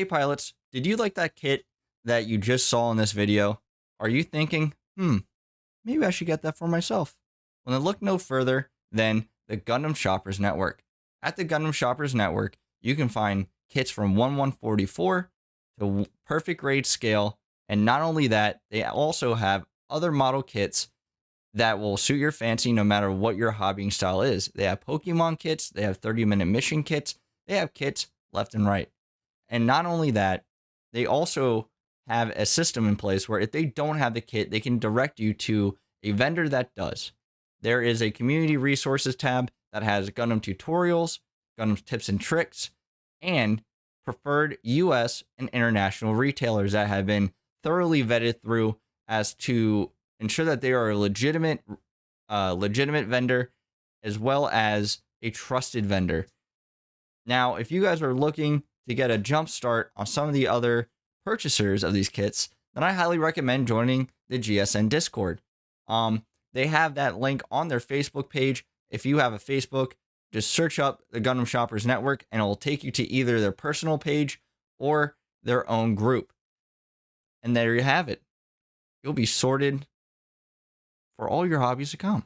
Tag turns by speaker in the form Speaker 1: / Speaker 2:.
Speaker 1: Hey pilots, did you like that kit that you just saw in this video? Are you thinking, maybe I should get that for myself? Well, then look no further than the Gundam Shoppers Network. At the Gundam Shoppers Network, you can find kits from 1144 to perfect grade scale. And not only that, they also have other model kits that will suit your fancy no matter what your hobbying style is. They have Pokemon kits, they have 30-minute mission kits, they have kits left and right. And not only that, they also have a system in place where if they don't have the kit, they can direct you to a vendor that does. There is a community resources tab that has Gundam tutorials, Gundam tips and tricks, and preferred US and international retailers that have been thoroughly vetted through as to ensure that they are a legitimate vendor as well as a trusted vendor. Now, if you guys are looking to get a jump start on some of the other purchasers of these kits, then I highly recommend joining the GSN Discord. They have that link on their Facebook page. If you have a Facebook, just search up the Gundam Shoppers Network and it will take you to either their personal page or their own group. And there you have it. You'll be sorted for all your hobbies to come.